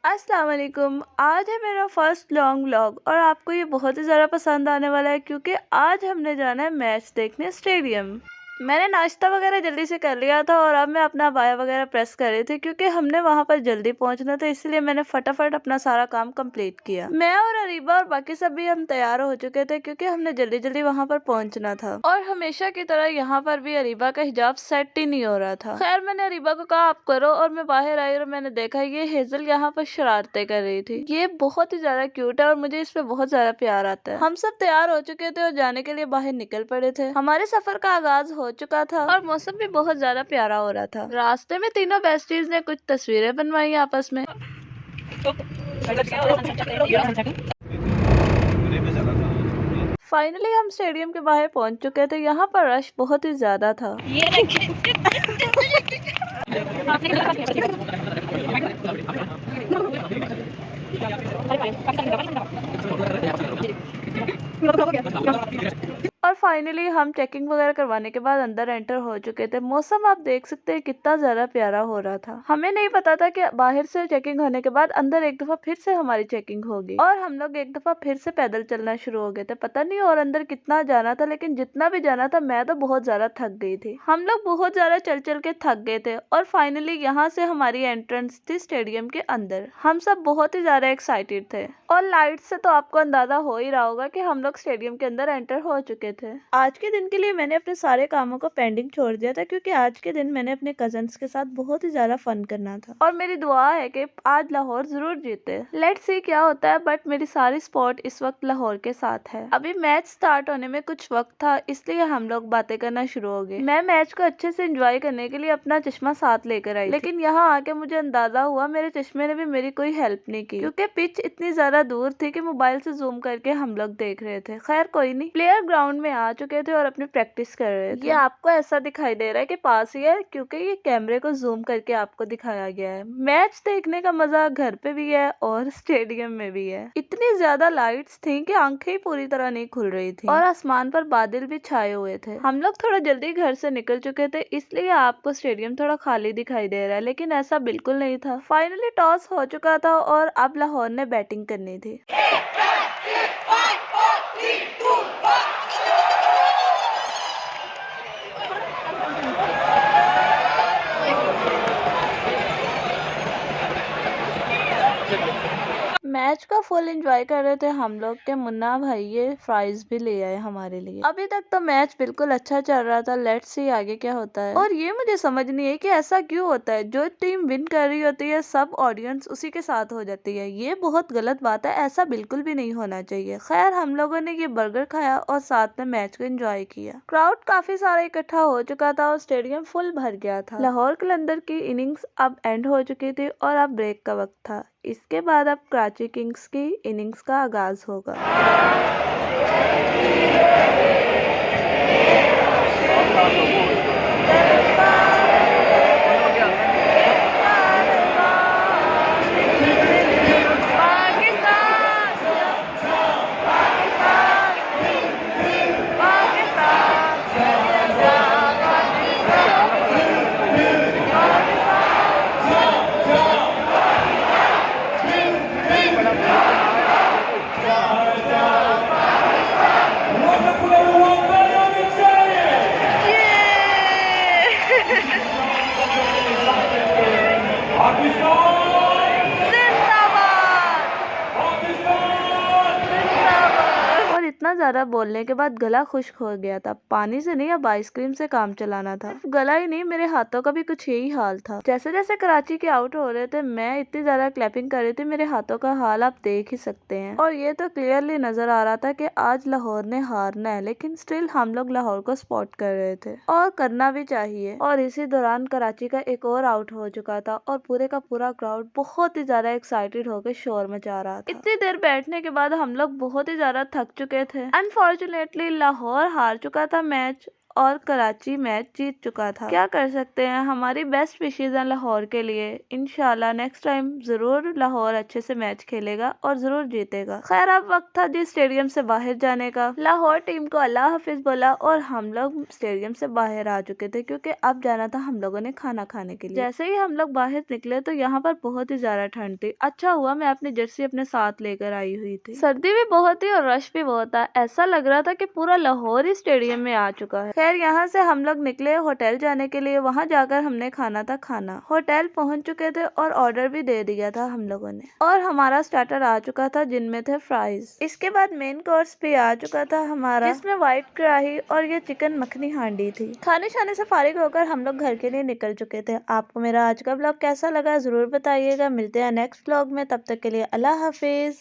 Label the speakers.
Speaker 1: अस्सलाम वालेकुम। आज है मेरा फर्स्ट लॉन्ग व्लॉग और आपको ये बहुत ही ज़्यादा पसंद आने वाला है क्योंकि आज हमने जाना है मैच देखने स्टेडियम। मैंने नाश्ता वगैरह जल्दी से कर लिया था और अब मैं अपना बाया वगैरह प्रेस कर रही थी क्योंकि हमने वहाँ पर जल्दी पहुँचना था, इसलिए मैंने फटाफट अपना सारा काम कंप्लीट किया। मैं और अरीबा और बाकी सब भी हम तैयार हो चुके थे क्योंकि हमने जल्दी जल्दी वहाँ पर पहुँचना था। और हमेशा की तरह यहाँ पर भी अरीबा का हिजाब सेट ही नहीं हो रहा था। खैर मैंने अरीबा को कहा आप करो और मैं बाहर आई और मैंने देखा ये हेजल यहाँ पर शरारतें कर रही थी। ये बहुत ही ज्यादा क्यूट है और मुझे इस पे बहुत ज्यादा प्यार आता है। हम सब तैयार हो चुके थे और जाने के लिए बाहर निकल पड़े थे। हमारे सफर का आगाज हो चुका था और मौसम भी बहुत ज्यादा प्यारा हो रहा था। रास्ते में तीनों बेस्टीज ने कुछ तस्वीरें बनवाई आपस में। फाइनली हम स्टेडियम के बाहर पहुंच चुके थे। यहाँ पर रश बहुत ही ज्यादा था। और फाइनली हम चेकिंग वगैरह करवाने के बाद अंदर एंटर हो चुके थे। मौसम आप देख सकते हैं कितना ज्यादा प्यारा हो रहा था। हमें नहीं पता था कि बाहर से चेकिंग होने के बाद अंदर एक दफा फिर से हमारी चेकिंग होगी और हम लोग एक दफा फिर से पैदल चलना शुरू हो गए थे। पता नहीं और अंदर कितना जाना था, लेकिन जितना भी जाना था मैं तो बहुत ज्यादा थक गई थी। हम लोग बहुत ज्यादा चल चल के थक गए थे और फाइनली यहाँ से हमारी एंट्रेंस थी स्टेडियम के अंदर। हम सब बहुत ही ज्यादा एक्साइटेड थे और लाइट से तो आपको अंदाजा हो ही रहा होगा कि हम लोग स्टेडियम के अंदर एंटर हो चुके थे। आज के दिन के लिए मैंने अपने सारे कामों को पेंडिंग छोड़ दिया था क्योंकि आज के दिन मैंने अपने कजन्स के साथ बहुत ही ज्यादा फन करना था और मेरी दुआ है कि आज लाहौर जरूर जीते। लेट्स सी क्या होता है, बट मेरी सारी स्पॉट इस वक्त लाहौर के साथ है। अभी मैच स्टार्ट होने में कुछ वक्त था, इसलिए हम लोग बातें करना शुरू हो गए। मैं मैच को अच्छे से एंजॉय करने के लिए अपना चश्मा साथ लेकर आई, लेकिन यहाँ आके मुझे अंदाजा हुआ मेरे चश्मे ने भी मेरी कोई हेल्प नहीं की क्योंकि पिच इतनी ज्यादा दूर थी कि मोबाइल से जूम करके हम लोग देख रहे थे। खैर कोई नहीं, प्लेयर ग्राउंड में आ चुके थे और अपनी प्रैक्टिस कर रहे थे। ये आपको ऐसा दिखाई दे रहा है कि पास ही है क्योंकि ये कैमरे को जूम करके आपको दिखाया गया है। मैच देखने का मजा घर पे भी है और स्टेडियम में भी है। इतनी ज्यादा लाइट्स थी कि आंखें ही पूरी तरह नहीं खुल रही थी और आसमान पर बादल भी छाए हुए थे। हम लोग थोड़ा जल्दी घर से निकल चुके थे, इसलिए आपको स्टेडियम थोड़ा खाली दिखाई दे रहा है, लेकिन ऐसा बिल्कुल नहीं था। फाइनली टॉस हो चुका था और अब लाहौर ने बैटिंग करनी थी। मैच का फुल एंजॉय कर रहे थे हम लोग के। मुन्ना भाई ये प्राइज भी ले आए हमारे लिए। अभी तक तो मैच बिल्कुल अच्छा चल रहा था। लेट्स सी आगे क्या होता है। और ये मुझे समझ नहीं है कि ऐसा क्यों होता है, जो टीम विन कर रही होती है सब ऑडियंस उसी के साथ हो जाती है। ये बहुत गलत बात है, ऐसा बिल्कुल भी नहीं होना चाहिए। खैर हम लोगों ने ये बर्गर खाया और साथ में मैच को एंजॉय किया। क्राउड काफी सारा इकट्ठा हो चुका था और स्टेडियम फुल भर गया था। लाहौर कलंदर की इनिंग्स अब एंड हो चुकी थी और अब ब्रेक का वक्त था। इसके बाद अब कराची किंग्स की इनिंग्स का आगाज होगा। और इतना ज्यादा बोलने के बाद गला खुश्क हो गया था। पानी से नहीं, अब आइसक्रीम से काम चलाना था। गला ही नहीं, मेरे हाथों का भी कुछ यही हाल था। जैसे जैसे कराची के आउट हो रहे थे मैं इतनी ज्यादा क्लैपिंग कर रही थी, मेरे हाथों का हाल आप देख ही सकते हैं। और ये तो क्लियरली नजर आ रहा था कि आज लाहौर ने हारना है, लेकिन स्टिल हम लोग लाहौर को सपोर्ट कर रहे थे और करना भी चाहिए। और इसी दौरान कराची का एक और आउट हो चुका था और पूरे का पूरा क्राउड बहुत ही ज्यादा एक्साइटेड होकर शोर मचा रहा था। इतनी देर बैठने के बाद हम लोग बहुत ही ज्यादा थक चुके थे। अनफॉर्चुनेटली लाहौर हार चुका था मैच और कराची मैच जीत चुका था। क्या कर सकते हैं, हमारी बेस्ट विशेज है लाहौर के लिए। इंशाल्लाह नेक्स्ट टाइम जरूर लाहौर अच्छे से मैच खेलेगा और जरूर जीतेगा। खैर अब वक्त था जी स्टेडियम से बाहर जाने का। लाहौर टीम को अल्लाह हाफिज बोला और हम लोग स्टेडियम से बाहर आ चुके थे क्योंकि अब जाना था हम लोगों ने खाना खाने के लिए। जैसे ही हम लोग बाहर निकले तो यहाँ पर बहुत ही ज्यादा ठंड थी। अच्छा हुआ मैं अपनी जर्सी अपने साथ लेकर आई हुई थी। सर्दी भी बहुत थी और रश भी बहुत था। ऐसा लग रहा था कि पूरा लाहौर ही स्टेडियम में आ चुका है। खैर यहाँ से हम लोग निकले होटल जाने के लिए। वहाँ जाकर हमने खाना था खाना। होटल पहुँच चुके थे और ऑर्डर भी दे दिया था हम लोगों ने और हमारा स्टार्टर आ चुका था जिनमें थे फ्राइज। इसके बाद मेन कोर्स भी आ चुका था हमारा जिसमें व्हाइट कढ़ाई और ये चिकन मखनी हांडी थी। खाने शाने से फारिग होकर हम लोग घर के लिए निकल चुके थे। आपको मेरा आज का ब्लॉग कैसा लगा जरूर बताइएगा। मिलते हैं नेक्स्ट ब्लॉग में, तब तक के लिए अल्लाह हाफिज।